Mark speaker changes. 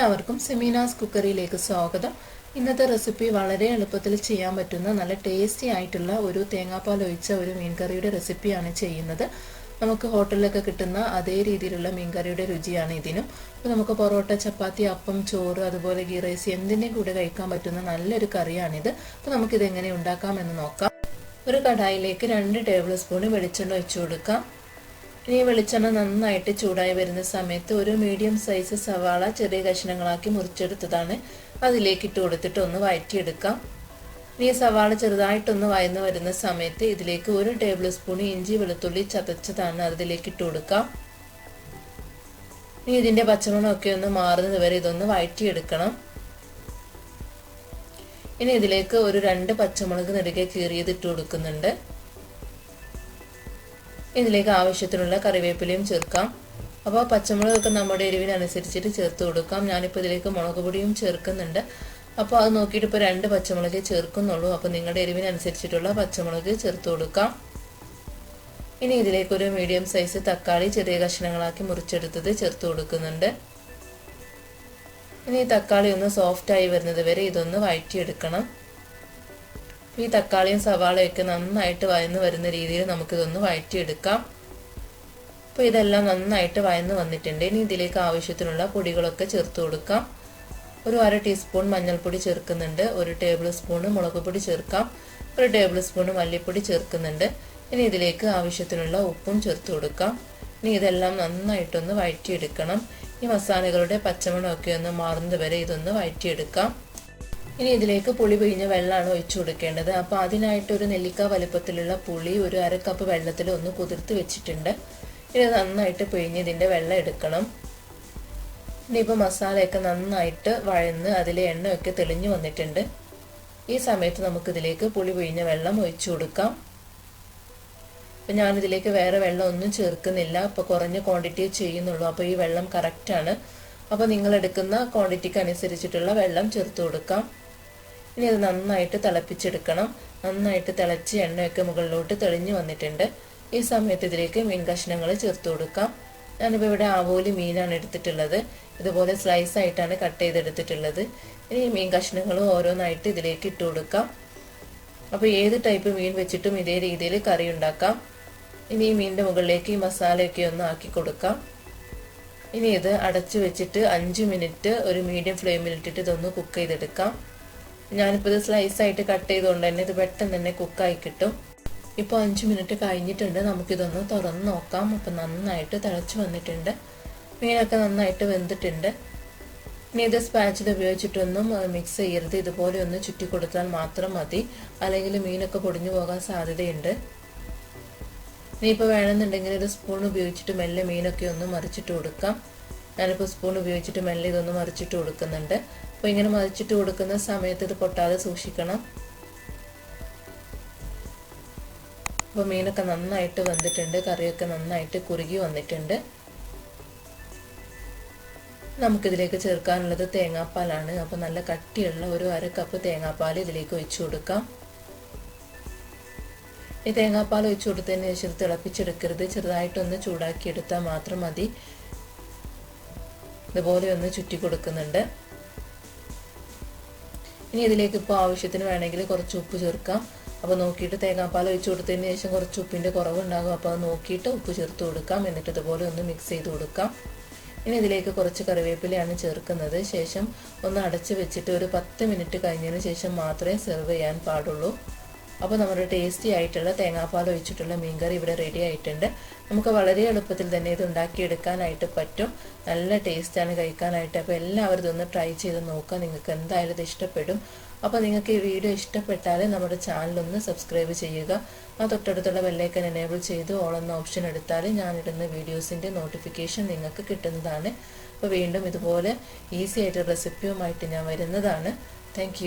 Speaker 1: എല്ലാവർക്കും സെമീനാസ് കുക്കറിയിലേക്ക് സ്വാഗതം. ഇന്നത്തെ റെസിപ്പി വളരെ എളുപ്പത്തിൽ ചെയ്യാൻ പറ്റുന്ന നല്ല ടേസ്റ്റി ആയിട്ടുള്ള ഒരു തേങ്ങാപ്പാൽ ഒഴിച്ച ഒരു മീൻകറിയുടെ റെസിപ്പിയാണ് ചെയ്യുന്നത്. നമുക്ക് ഹോട്ടലിലൊക്കെ കിട്ടുന്ന അതേ രീതിയിലുള്ള മീൻകറിയുടെ രുചിയാണ് ഇതിനും. അപ്പോൾ നമുക്ക് പൊറോട്ട, ചപ്പാത്തി, അപ്പം, ചോറ്, അതുപോലെ ഗീ റൈസ് എന്തിൻ്റെയും കൂടെ കഴിക്കാൻ പറ്റുന്ന നല്ലൊരു കറിയാണിത്. അപ്പോൾ നമുക്കിത് എങ്ങനെ ഉണ്ടാക്കാമെന്ന് നോക്കാം. ഒരു കടായിലേക്ക് 2 ടേബിൾ സ്പൂൺ വെളിച്ചെണ്ണ ഒഴിച്ചു കൊടുക്കാം. ഇനി വെളിച്ചെണ്ണ നന്നായിട്ട് ചൂടായി വരുന്ന സമയത്ത് ഒരു മീഡിയം സൈസ് സവാള ചെറിയ കഷ്ണങ്ങളാക്കി മുറിച്ചെടുത്തതാണ് അതിലേക്ക് ഇട്ട് കൊടുത്തിട്ട് ഒന്ന് വഴറ്റിയെടുക്കാം. ഇനി സവാള ചെറുതായിട്ടൊന്ന് വഴന്ന് വരുന്ന സമയത്ത് ഇതിലേക്ക് 1 ടേബിൾ സ്പൂൺ ഇഞ്ചി വെളുത്തുള്ളി ചതച്ചതാണ് അതിലേക്ക് ഇട്ട് കൊടുക്കാം. ഇനി ഇതിൻ്റെ പച്ചമണമൊക്കെ ഒന്ന് മാറുന്നത് വരെ ഇതൊന്ന് വഴറ്റിയെടുക്കണം. ഇനി ഇതിലേക്ക് ഒരു 2 പച്ചമുളക് നെടുകെ കീറിയത് ഇട്ട് കൊടുക്കുന്നുണ്ട്. ഇതിലേക്ക് ആവശ്യത്തിനുള്ള കറിവേപ്പിലയും ചേർക്കാം. അപ്പോൾ പച്ചമുളകൊക്കെ നമ്മുടെ എരിവിനനുസരിച്ചിട്ട് ചേർത്ത് കൊടുക്കാം. ഞാനിപ്പോൾ ഇതിലേക്ക് മുളക് പൊടിയും ചേർക്കുന്നുണ്ട്. അപ്പോൾ അത് നോക്കിയിട്ട് ഇപ്പോൾ 2 പച്ചമുളകേ ചേർക്കുന്നുള്ളൂ. അപ്പോൾ നിങ്ങളുടെ എരിവിനനുസരിച്ചിട്ടുള്ള പച്ചമുളക് ചേർത്ത് കൊടുക്കാം. ഇനി ഇതിലേക്ക് ഒരു മീഡിയം സൈസ് തക്കാളി ചെറിയ കഷ്ണങ്ങളാക്കി മുറിച്ചെടുത്തത് ചേർത്ത് കൊടുക്കുന്നുണ്ട്. ഇനി തക്കാളി ഒന്ന് സോഫ്റ്റായി വരുന്നത് വരെ ഇതൊന്ന് വഴറ്റിയെടുക്കണം. ഈ തക്കാളിയും സവാളയൊക്കെ നന്നായിട്ട് വഴന്ന് വരുന്ന രീതിയിൽ നമുക്കിതൊന്ന് വഴറ്റിയെടുക്കാം. അപ്പോൾ ഇതെല്ലാം നന്നായിട്ട് വഴന്ന് വന്നിട്ടുണ്ട്. ഇനി ഇതിലേക്ക് ആവശ്യത്തിനുള്ള പൊടികളൊക്കെ ചേർത്ത് കൊടുക്കാം. ഒരു 1/2 ടീസ്പൂൺ മഞ്ഞൾപ്പൊടി ചേർക്കുന്നുണ്ട്. 1 ടേബിൾ സ്പൂൺ മുളക് പൊടി ചേർക്കാം. 1 ടേബിൾ സ്പൂൺ മല്ലിപ്പൊടി ചേർക്കുന്നുണ്ട്. ഇനി ഇതിലേക്ക് ആവശ്യത്തിനുള്ള ഉപ്പും ചേർത്ത് കൊടുക്കാം. ഇനി ഇതെല്ലാം നന്നായിട്ടൊന്ന് വഴറ്റിയെടുക്കണം. ഈ മസാലകളുടെ പച്ചമണമൊക്കെ ഒന്ന് മാറുന്നത് വരെ ഇതൊന്ന് വഴറ്റിയെടുക്കാം. ഇനി ഇതിലേക്ക് പുളി പിഴിഞ്ഞ വെള്ളമാണ് ഒഴിച്ചു കൊടുക്കേണ്ടത്. അപ്പോൾ അതിനായിട്ട് ഒരു നെല്ലിക്ക വലുപ്പത്തിലുള്ള പുളി ഒരു 1/2 കപ്പ് വെള്ളത്തിൽ ഒന്ന് കുതിർത്ത് വെച്ചിട്ടുണ്ട്. ഇത് നന്നായിട്ട് പിഴിഞ്ഞ് ഇതിൻ്റെ വെള്ളം എടുക്കണം. ഇനിയിപ്പോൾ മസാലയൊക്കെ നന്നായിട്ട് വഴന്ന് അതിലെ എണ്ണയൊക്കെ തെളിഞ്ഞു വന്നിട്ടുണ്ട്. ഈ സമയത്ത് നമുക്കിതിലേക്ക് പുളി പിഴിഞ്ഞ വെള്ളം ഒഴിച്ചു കൊടുക്കാം. അപ്പം ഞാനിതിലേക്ക് വേറെ വെള്ളം ഒന്നും ചേർക്കുന്നില്ല. അപ്പോൾ കുറഞ്ഞ ക്വാണ്ടിറ്റിയെ ചെയ്യുന്നുള്ളൂ. അപ്പോൾ ഈ വെള്ളം കറക്റ്റാണ്. അപ്പോൾ നിങ്ങൾ എടുക്കുന്ന ക്വാണ്ടിറ്റിക്ക് അനുസരിച്ചിട്ടുള്ള വെള്ളം ചേർത്ത് കൊടുക്കാം. ഇനി അത് നന്നായിട്ട് തിളപ്പിച്ചെടുക്കണം. നന്നായിട്ട് തിളച്ച് എണ്ണയൊക്കെ മുകളിലോട്ട് തെളിഞ്ഞു വന്നിട്ടുണ്ട്. ഈ സമയത്ത് ഇതിലേക്ക് മീൻ കഷ്ണങ്ങൾ ചേർത്ത് കൊടുക്കാം. ഞാനിപ്പോൾ ഇവിടെ ആവോലി മീനാണ് എടുത്തിട്ടുള്ളത്. ഇതുപോലെ സ്ലൈസ് ആയിട്ടാണ് കട്ട് ചെയ്തെടുത്തിട്ടുള്ളത്. ഇനി ഈ മീൻ കഷ്ണങ്ങൾ ഓരോന്നായിട്ട് ഇതിലേക്ക് ഇട്ട് കൊടുക്കാം. അപ്പോൾ ഏത് ടൈപ്പ് മീൻ വെച്ചിട്ടും ഇതേ രീതിയിൽ കറി ഉണ്ടാക്കാം. ഇനി ഈ മീനിൻ്റെ മുകളിലേക്ക് ഈ മസാലയൊക്കെ ഒന്ന് ആക്കി കൊടുക്കാം. ഇനി ഇത് അടച്ചു വെച്ചിട്ട് 5 മിനിറ്റ് ഒരു മീഡിയം ഫ്ലെയിമിലിട്ടിട്ട് ഇതൊന്ന് കുക്ക് ചെയ്തെടുക്കാം. ഞാനിപ്പോൾ ഇത് സ്ലൈസായിട്ട് കട്ട് ചെയ്തുകൊണ്ട് തന്നെ ഇത് പെട്ടെന്ന് തന്നെ കുക്കായി കിട്ടും. ഇപ്പോൾ 5 മിനിറ്റ് കഴിഞ്ഞിട്ടുണ്ട്. നമുക്കിതൊന്ന് തുറന്ന് നോക്കാം. അപ്പം നന്നായിട്ട് തിളച്ച് വന്നിട്ടുണ്ട്. മീനൊക്കെ നന്നായിട്ട് വെന്തിട്ടുണ്ട്. ഇനി ഇത് സ്പാച്ചിൽ ഉപയോഗിച്ചിട്ടൊന്നും മിക്സ് ചെയ്യരുത്. ഇതുപോലെ ഒന്ന് ചുറ്റി കൊടുത്താൽ മാത്രം മതി. അല്ലെങ്കിൽ മീനൊക്കെ പൊടിഞ്ഞു പോകാൻ സാധ്യതയുണ്ട്. ഇനിയിപ്പോൾ വേണമെന്നുണ്ടെങ്കിൽ ഒരു സ്പൂൺ ഉപയോഗിച്ചിട്ട് മെല്ലെ മീനൊക്കെ ഒന്ന് മറിച്ചിട്ട് കൊടുക്കാം. ഞാനിപ്പോൾ സ്പൂൺ ഉപയോഗിച്ചിട്ട് മെല്ലെ ഇതൊന്ന് മറിച്ചിട്ട് കൊടുക്കുന്നുണ്ട്. അപ്പോൾ ഇങ്ങനെ മറിച്ചിട്ട് കൊടുക്കുന്ന സമയത്ത് ഇത് പൊട്ടാതെ സൂക്ഷിക്കണം. അപ്പോൾ മീനൊക്കെ നന്നായിട്ട് വെന്തിട്ടുണ്ട്. കറിയൊക്കെ നന്നായിട്ട് കുറുകി വന്നിട്ടുണ്ട്. നമുക്കിതിലേക്ക് ചേർക്കാനുള്ളത് തേങ്ങാപ്പാലാണ്. അപ്പോൾ നല്ല കട്ടിയുള്ള ഒരു 1/2 കപ്പ് തേങ്ങാപ്പാൽ ഇതിലേക്ക് ഒഴിച്ചു കൊടുക്കാം. ഈ തേങ്ങാപ്പാൽ ഒഴിച്ചു കൊടുത്തതിന് ശേഷം തിളപ്പിച്ചെടുക്കരുത്. ചെറുതായിട്ടൊന്ന് ചൂടാക്കിയെടുത്താൽ മാത്രം മതി. ഇതുപോലെ ഒന്ന് ചുറ്റി കൊടുക്കുന്നുണ്ട്. ഇനി ഇതിലേക്ക് ഇപ്പോൾ ആവശ്യത്തിന് വേണമെങ്കിൽ കുറച്ച് ഉപ്പ് ചേർക്കാം. അപ്പോൾ നോക്കിയിട്ട് തേങ്ങാപ്പാൽ ഒഴിച്ചു കൊടുത്തതിന് ശേഷം കുറച്ച് ഉപ്പിൻ്റെ കുറവുണ്ടാകും. അപ്പോൾ അത് നോക്കിയിട്ട് ഉപ്പ് ചേർത്ത് കൊടുക്കാം. എന്നിട്ട് ഇതുപോലെ ഒന്ന് മിക്സ് ചെയ്ത് കൊടുക്കാം. ഇനി ഇതിലേക്ക് കുറച്ച് കറിവേപ്പിലയാണ് ചേർക്കുന്നത്. ശേഷം ഒന്ന് അടച്ച് വെച്ചിട്ട് ഒരു 10 മിനിറ്റ് കഴിഞ്ഞതിന് ശേഷം മാത്രമേ സെർവ് ചെയ്യാൻ പാടുള്ളൂ. അപ്പോൾ നമ്മുടെ ടേസ്റ്റി ആയിട്ടുള്ള തേങ്ങാപ്പാൽ ഒഴിച്ചിട്ടുള്ള മീൻകറി ഇവിടെ റെഡി ആയിട്ടുണ്ട്. നമുക്ക് വളരെ എളുപ്പത്തിൽ തന്നെ ഇത് ഉണ്ടാക്കിയെടുക്കാനായിട്ട് പറ്റും. നല്ല ടേസ്റ്റാണ് കഴിക്കാനായിട്ട്. അപ്പോൾ എല്ലാവരും ഇതൊന്ന് ട്രൈ ചെയ്ത് നോക്കുക. നിങ്ങൾക്ക് എന്തായാലും ഇത് ഇഷ്ടപ്പെടും. അപ്പോൾ നിങ്ങൾക്ക് ഈ വീഡിയോ ഇഷ്ടപ്പെട്ടാൽ നമ്മുടെ ചാനലൊന്ന് സബ്സ്ക്രൈബ് ചെയ്യുക. ആ തൊട്ടടുത്തുള്ള ബെല്ലൈക്കൺ എനേബിൾ ചെയ്ത് ഓൾ എന്ന ഓപ്ഷൻ എടുത്താൽ ഞാനിടുന്ന വീഡിയോസിൻ്റെ നോട്ടിഫിക്കേഷൻ നിങ്ങൾക്ക് കിട്ടുന്നതാണ്. അപ്പോൾ വീണ്ടും ഇതുപോലെ ഈസി ആയിട്ട് റെസിപ്പിയുമായിട്ട് ഞാൻ വരുന്നതാണ്. താങ്ക്